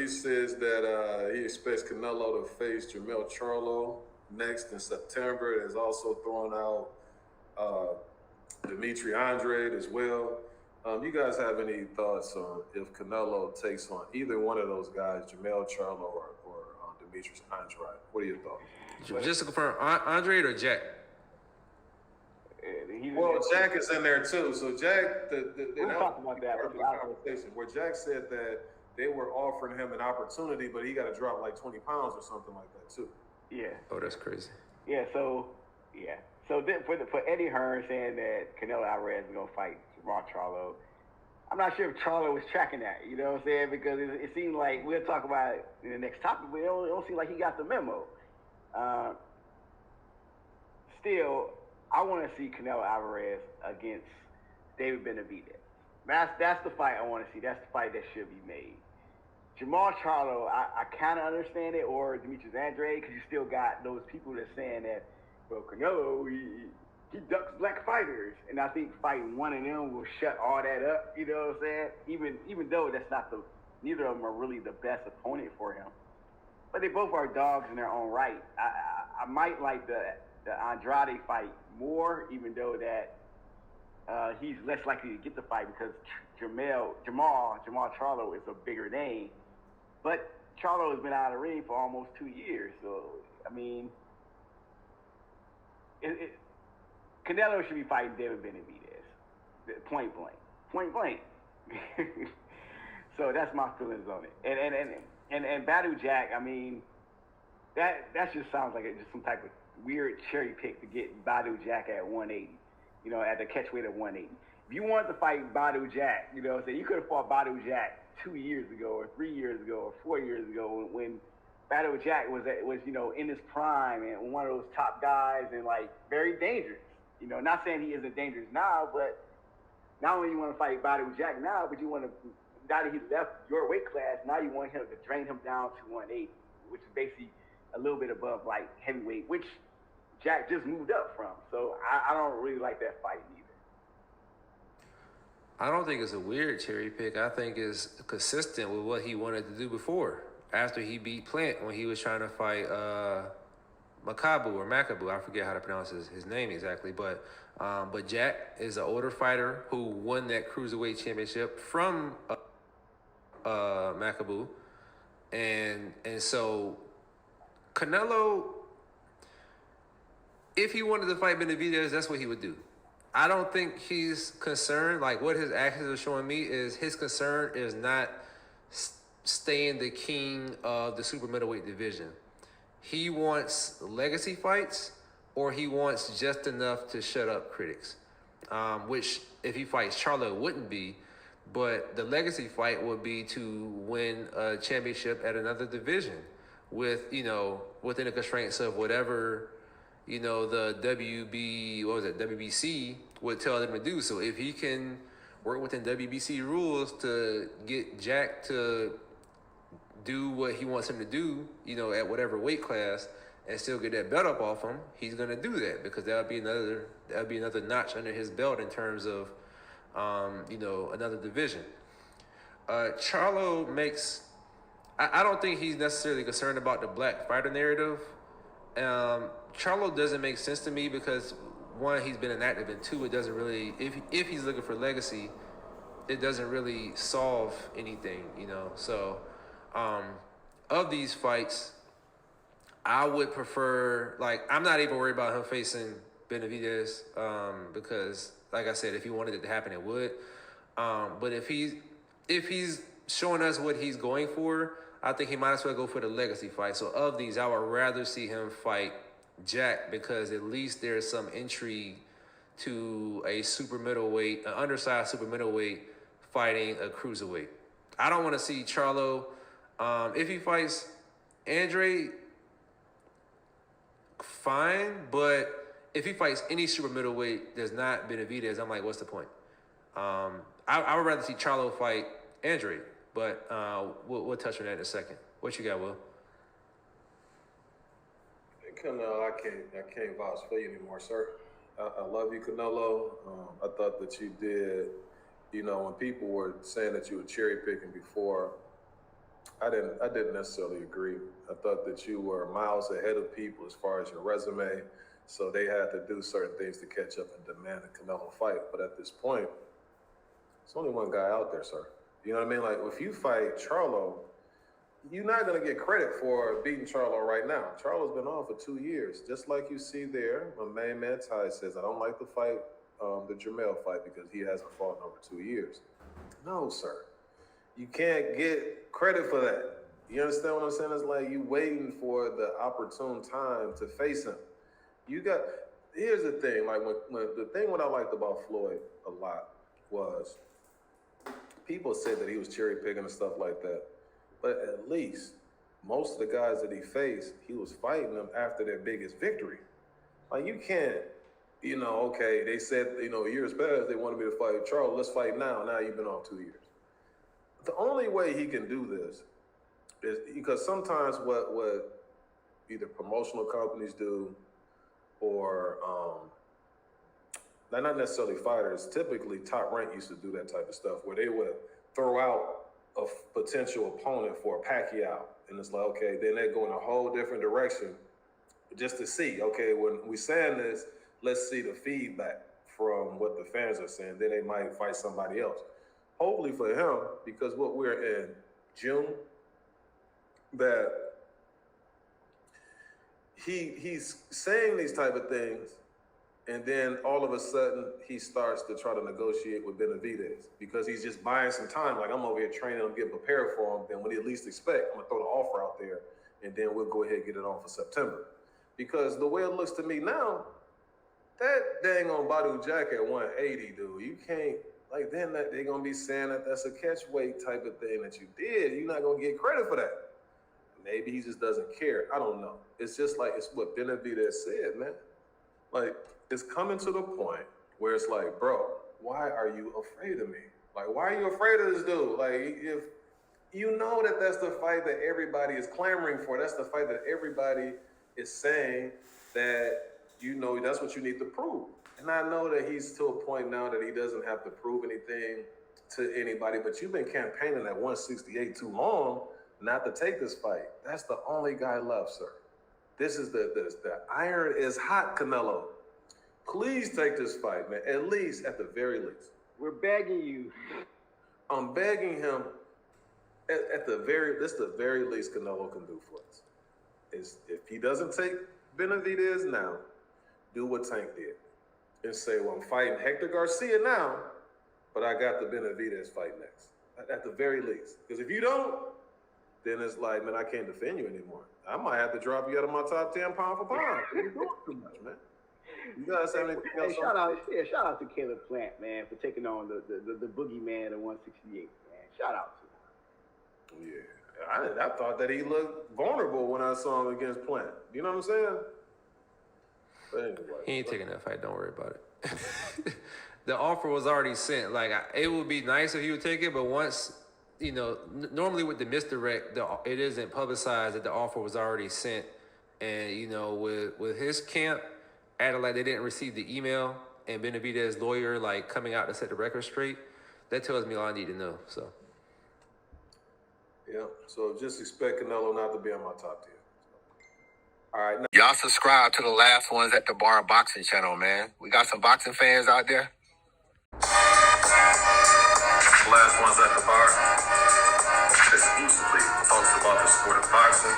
says that he expects Canelo to face Jermall Charlo next in September. Has also thrown out Dimitri Andrade as well. You guys have any thoughts on if Canelo takes on either one of those guys, Jermall Charlo or Dimitri Andrade? What are your thoughts? Just to confirm, Andrade or Jack? Well, Jack is in there too. So Jack, we're talking about that conversation where Jack said that they were offering him an opportunity, but he got to drop like 20 pounds or something like that too. Yeah. Oh, that's crazy. Yeah. So then for Eddie Hearn saying that Canelo Alvarez is gonna fight Jermall Charlo, I'm not sure if Charlo was tracking that. You know what I'm saying? Because it seemed like we'll talk about it in the next topic, but it don't seem like he got the memo. Still, I want to see Canelo Alvarez against David Benavidez. That's the fight I want to see. That's the fight that should be made. Jermall Charlo, I kind of understand it, or Dimitri Andrade, because you still got those people that's saying that, well, Canelo, he ducks black fighters. And I think fighting one of them will shut all that up, you know what I'm saying? Even though that's not neither of them are really the best opponent for him. But they both are dogs in their own right. I might like the Andrade fight more, even though that he's less likely to get the fight because Jermall Charlo is a bigger name. But Charlo has been out of the ring for almost 2 years. So, I mean, Canelo should be fighting David Benavidez. Point blank. So that's my feelings on it. And Badu Jack, I mean, that just sounds like just some type of weird cherry pick to get Badu Jack at 180, you know, at the catch weight of 180. If you wanted to fight Badu Jack, you know, so you could have fought Badu Jack 2 years ago or 3 years ago or 4 years ago when Badu Jack was you know, in his prime and one of those top guys and like very dangerous. You know, not saying he isn't dangerous now, but not only you want to fight Badu Jack now, but you want to, now that he left your weight class, now you want him to drain him down to 180, which is basically a little bit above like heavyweight, which Jack just moved up from. So I don't really like that fight either. I don't think it's a weird cherry pick. I think it's consistent with what he wanted to do before. After he beat Plant when he was trying to fight Makabu, I forget how to pronounce his name exactly. But Jack is an older fighter who won that cruiserweight championship from Makabu. And so Canelo, if he wanted to fight Benavidez, that's what he would do. I don't think he's concerned. Like, what his actions are showing me is his concern is not staying the king of the super middleweight division. He wants legacy fights, or he wants just enough to shut up critics, which if he fights Charlo, it wouldn't be. But the legacy fight would be to win a championship at another division with, you know, within the constraints of whatever, you know, the WBC would tell them to do. So if he can work within WBC rules to get Jack to do what he wants him to do, you know, at whatever weight class, and still get that belt up off him, he's gonna do that because that would be another notch under his belt in terms of, you know, another division. Charlo makes. I don't think he's necessarily concerned about the black fighter narrative. Charlo doesn't make sense to me because one, he's been inactive, and two, it doesn't really. If he's looking for legacy, it doesn't really solve anything, you know. So, of these fights, I would prefer, like, I'm not even worried about him facing Benavidez because, like I said, if he wanted it to happen, it would. But if he's showing us what he's going for, I think he might as well go for the legacy fight. So of these, I would rather see him fight Jack because at least there's some intrigue to a super middleweight, an undersized super middleweight fighting a cruiserweight. I don't want to see Charlo. If he fights Andre, fine. But if he fights any super middleweight that's not Benavidez, I'm like, what's the point? I would rather see Charlo fight Andre. But we'll touch on that in a second. What you got, Will? Canelo, I can't vouch for you anymore, sir. I love you, Canelo. I thought that you did, you know, when people were saying that you were cherry picking before, I didn't necessarily agree. I thought that you were miles ahead of people as far as your resume, so they had to do certain things to catch up and demand a Canelo fight. But at this point, there's only one guy out there, sir. You know what I mean? Like, if you fight Charlo, you're not going to get credit for beating Charlo right now. Charlo's been on for 2 years. Just like you see there, my main man Ty says, I don't like the fight, the Jermall fight, because he hasn't fought in over 2 years. No, sir. You can't get credit for that. You understand what I'm saying? It's like you waiting for the opportune time to face him. Here's the thing, like what I liked about Floyd a lot was people said that he was cherry picking and stuff like that. But at least most of the guys that he faced, he was fighting them after their biggest victory. Like, you can't, okay, they said, years past, they wanted me to fight Charles. Let's fight now. Now you've been off 2 years. The only way he can do this is because sometimes what either promotional companies do or not necessarily fighters, typically Top Rank used to do that type of stuff where they would throw out a potential opponent for a Pacquiao. And it's like, okay, then they go in a whole different direction just to see, okay, when we saying this, let's see the feedback from what the fans are saying. Then they might fight somebody else. Hopefully for him, because what we're in June, that he's saying these type of things, and then all of a sudden he starts to try to negotiate with Benavidez because he's just buying some time. Like, I'm over here training him, getting prepared for him. Then when he least expect, I'm gonna throw the offer out there, and then we'll go ahead and get it on for September. Because the way it looks to me now, that dang on Badu Jack at 180, dude, you can't. Like, then they're going to be saying that that's a catch weight type of thing that you did. You're not going to get credit for that. Maybe he just doesn't care. I don't know. It's just like, it's what Benavidez said, man. Like, it's coming to the point where it's like, bro, why are you afraid of me? Like, why are you afraid of this dude? Like, if you know that that's the fight that everybody is clamoring for, that's the fight that everybody is saying that, that's what you need to prove. And I know that he's to a point now that he doesn't have to prove anything to anybody, but you've been campaigning at 168 too long not to take this fight. That's the only guy left, sir. This is the iron is hot, Canelo. Please take this fight, man, at the very least. We're begging you. I'm begging him at the very least Canelo can do for us. Is if he doesn't take Benavidez now, do what Tank did. And say, well, I'm fighting Hector Garcia now, but I got the Benavidez fight next, at the very least. Because if you don't, then it's like, man, I can't defend you anymore. I might have to drop you out of my top 10 pound for pound. You're doing too much, man. You guys have anything else? Shout out to Caleb Plant, man, for taking on the boogeyman at 168, man. Shout out to him. Yeah, I thought that he looked vulnerable when I saw him against Plant. You know what I'm saying? But anyway, he ain't taking that fight. Don't worry about it. The offer was already sent. Like, it would be nice if he would take it, but once, normally with the misdirect, it isn't publicized that the offer was already sent. And, with his camp, acting like they didn't receive the email, and Benavidez's lawyer, like, coming out to set the record straight, that tells me all I need to know, so. Yeah, so just expect Canelo not to be on my top 10. All right. Y'all subscribe to the Last Ones at the Bar Boxing channel, man. We got some boxing fans out there. Last Ones at the Bar. Exclusively talks about the sport of boxing.